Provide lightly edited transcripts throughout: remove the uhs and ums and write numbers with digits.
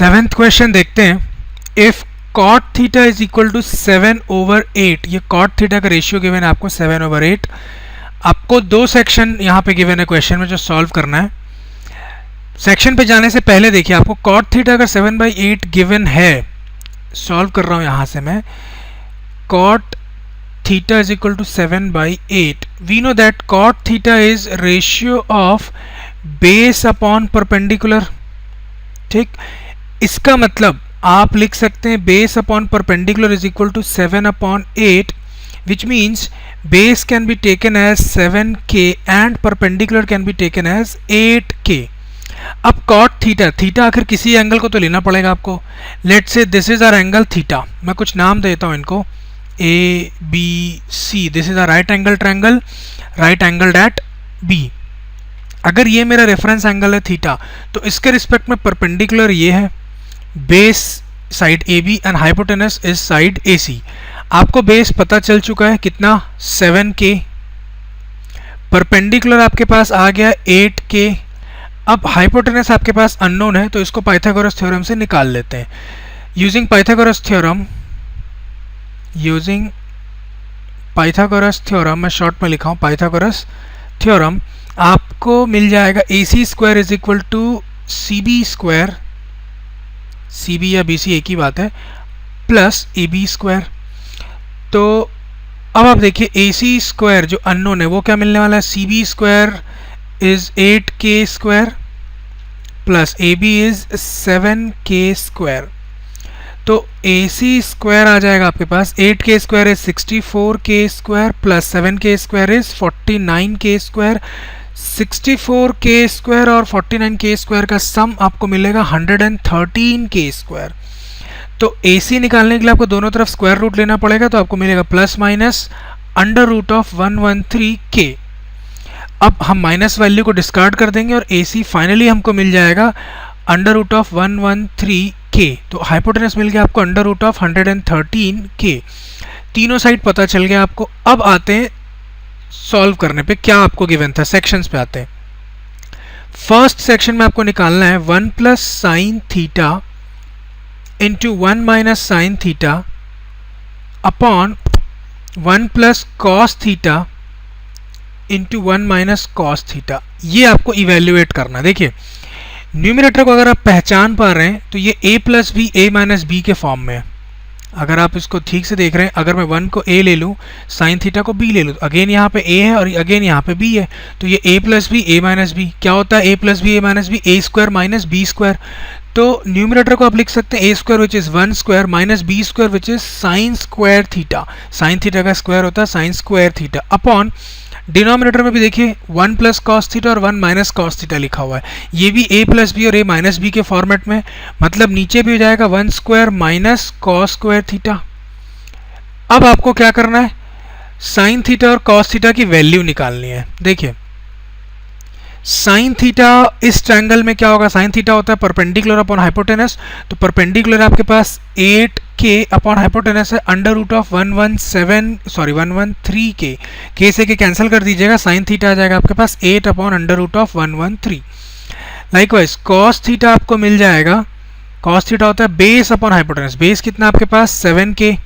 Seventh question देखते हैं. If cot theta is equal to 7/8, ये cot थीटा का रेशियो गिवन है आपको 7/8. आपको दो सेक्शन यहाँ पे गिवन है क्वेश्चन में जो सॉल्व करना है. सेक्शन पे जाने से पहले देखिए, आपको cot थीटा अगर 7/8 गिवन है, सॉल्व कर रहा हूँ यहाँ से मैं. cot theta is equal to 7/8. We know that cot theta is ratio of base upon perpendicular. ठीक, इसका मतलब आप लिख सकते हैं base upon perpendicular is equal to 7/8, which means base can be taken as 7k and perpendicular can be taken as 8k. अब cot theta, theta आखिर किसी एंगल को तो लेना पड़ेगा आपको. Let's say this is our angle theta. मैं कुछ नाम देता हूं इनको, A B C. This is a right angle triangle, right angle at B. अगर ये मेरा रेफरेंस एंगल है थीटा, तो इसके रिस्पेक्ट में परपेंडिकुलर ये है, base side AB and hypotenuse is side AC. आपको बेस पता चल चुका है कितना, 7k. परपेंडिकुलर आपके पास आ गया 8k. अब हाइपोटेनस आपके पास अननोन है, तो इसको पाइथागोरस थ्योरम से निकाल लेते हैं. यूजिंग पाइथागोरस थ्योरम, मैं शॉर्ट में लिखा हूँ पाइथागोरस थ्योरम, आपको मिल जाएगा AC square is equal to CB square, CB या BC एक ही बात है, प्लस AB स्क्वायर. तो अब आप देखिए AC स्क्वायर जो अननोन है वो क्या मिलने वाला है, CB square is 8k square plus AB is 7k square. तो AC स्क्वायर आ जाएगा आपके पास, 8k square is 64k square plus 7k square is 49k square. 64k square और 49k स्क्वायर का सम आपको मिलेगा 113k स्क्वायर. तो AC निकालने के लिए आपको दोनों तरफ स्क्वायर रूट लेना पड़ेगा, तो आपको मिलेगा plus minus under root of 113k. अब हम माइनस वैल्यू को डिस्कार्ड कर देंगे और AC फाइनली हमको मिल जाएगा अंडर रूट ऑफ 113k. तो हाइपोटेनस मिल गया आपको अंडर रूट ऑफ 113k. तीनों साइड पता चल गया आपको. अब आते हैं सॉल्व करने पे, क्या आपको गिवन था. सेक्शंस पे आते हैं. फर्स्ट सेक्शन में आपको निकालना है 1 plus sine theta into 1 minus sine theta upon 1 plus cos theta into 1 minus cos theta. ये आपको इवेल्युएट करना. देखिए न्यूमरेटर को अगर आप पहचान पा रहे हैं तो ये a plus b a minus b के फॉर्म में है. अगर आप इसको ठीक से देख रहे हैं, अगर मैं 1 को a ले लूँ, साइन थीटा को b ले लूँ, तो अगेन यहाँ पे a है और अगेन यहाँ पे b है, तो ये a plus b a minus b क्या होता है, a plus b a minus b, a square minus b square. तो न्यूमरेटर को आप लिख सकते हैं a square which is 1 square minus b square which is sine square theta. Sine theta का स्क्वायर होता है sine square theta upon denominator में भी देखिए 1 प्लस कॉस थीटा और 1 माइनस कॉस थीटा लिखा हुआ है. ये भी a प्लस बी और a माइनस बी के फॉर्मेट में, मतलब नीचे भी हो जाएगा 1 square minus cos square theta. अब आपको क्या करना है, साइन थीटा और कॉस थीटा की वैल्यू निकालनी है. देखिए साइन थीटा इस ट्रायंगल में क्या होगा, साइन थीटा होता है परपेंडिकुलर अपॉन हाइपोटेनस. तो परपेंडिकुलर आपके पास 8k अपॉन हाइपोटेनस है under root of 113k. k से के कैंसिल कर दीजिएगा, साइन थीटा आ जाएगा आपके पास 8 upon under root of 113. Likewise cos theta आपको मिल जाएगा, कॉस थीटा होता है बेस अपॉन हाइपोटेनस. बेस कितना आपके पास 7k,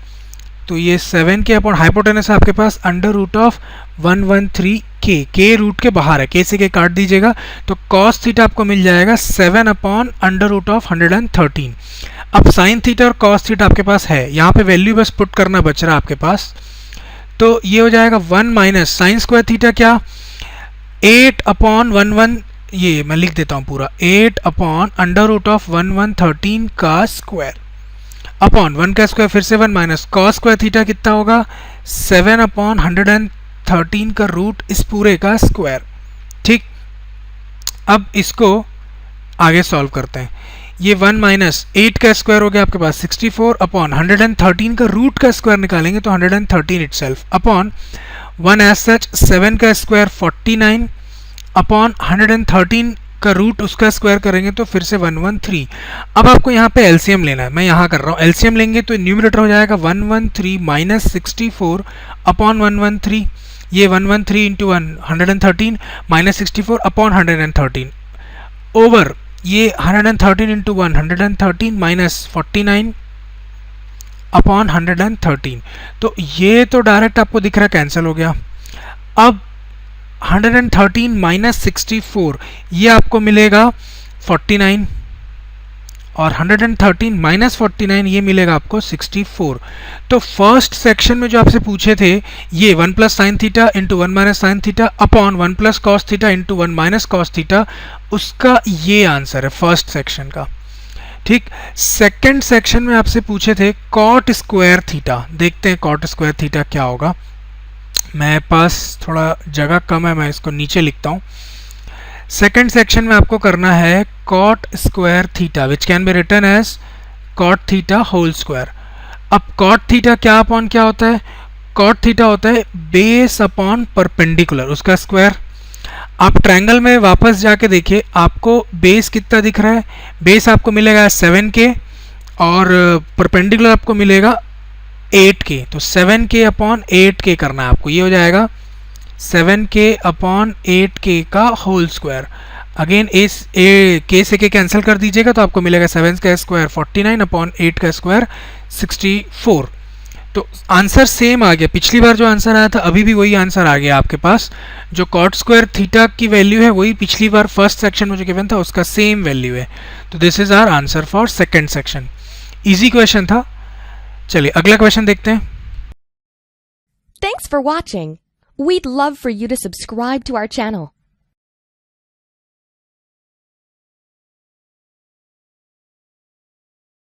तो ये 7k अपॉन हाइपोटेनस है आपके पास under root of 113k. k root के बाहर है, k से के काट दीजिएगा, तो cos थीटा आपको मिल जाएगा 7 अपॉन अंडर रूट ऑफ 113. अब साइन थीटा और cos थीटा आपके पास है, यहाँ पे वैल्यू बस पुट करना बच रहा है आपके पास. तो ये हो जाएगा 1 माइनस साइन स्क्वायर थीटा क्या 8 अपॉन 11, ये मैं लिख देता हूँ पूरा, 8 अपॉन अंडर रूट ऑफ 113 का स्क्वायर अपॉन 1 का स्क्वायर फिर से 1 माइनस कॉस स्क्वायर थीटा कितना होगा 7 अपॉन 113 का रूट इस पूरे का स्क्वायर. ठीक, अब इसको आगे सॉल्व करते हैं. ये 1 माइनस 8 का स्क्वायर हो गया आपके पास 64 अपॉन 113 का रूट का स्क्वायर निकालेंगे तो 113 इटसेल्फ अपॉन 1 एज सच 7 का स्क्वायर 49 अपॉन 113 का रूट उसका स्क्वायर करेंगे तो फिर से 113. अब आपको यहाँ पे एलसीएम लेना है, मैं यहाँ कर रहा हूँ. एलसीएम लेंगे तो न्यूमरेटर हो जाएगा 113 माइनस 64 अपॉन 113. ये 113 इंटू 113 माइनस 64 अपॉन 113 ओवर ये 113 इंटू 1 113 माइनस 49 अपॉन 113, तो ये तो डायरेक्ट आपको दिख रहा है कैंसिल हो गया। अब 113 माइनस 64 ये आपको मिलेगा 49 और 113 माइनस 49 ये मिलेगा आपको 64। तो फर्स्ट सेक्शन में जो आपसे पूछे थे ये 1 plus sine theta into 1 minus sine theta upon 1 plus cos theta into 1 minus cos theta, उसका ये आंसर है फर्स्ट सेक्शन का। ठीक, सेकंड सेक्शन में आपसे पूछे थे कॉट स्क्वायर थीटा, देखते हैं कॉट स्क्वायर थीटा क्या होगा। मेरे पास थोड़ा जगह कम है, मैं इसको नीचे लिखता हूँ। सेकंड सेक्शन में आपको करना है cot square theta which can be written as cot theta whole square. अब कॉट थीटा क्या अपॉन क्या होता है? कॉट थीटा होता है बेस अपॉन परपेंडिकुलर, उसका स्क्वायर। आप ट्रायंगल में वापस जाके देखिए, आपको बेस कितना दिख रहा है? बेस आपको मिलेगा 7k और परपेंडिकुलर आपको मिलेगा 8k, तो 7k अपॉन 8k करना है आपको, ये हो जाएगा 7k अपॉन 8k का होल स्क्वायर। अगेन k से k कैंसिल कर दीजिएगा तो आपको मिलेगा 7 का स्क्वायर 49 अपॉन 8 का स्क्वायर 64। तो आंसर सेम आ गया, पिछली बार जो आंसर आया था अभी भी वही आंसर आ गया आपके पास। जो कॉट स्क्वायर थीटा की वैल्यू है वही पिछली बार फर्स्ट सेक्शन में जो गिवन था उसका सेम वैल्यू है। तो this is our answer for second section. Easy question था। चलिए अगला क्वेश्चन देखते हैं। Thanks for watching. We'd love for you to subscribe to our channel.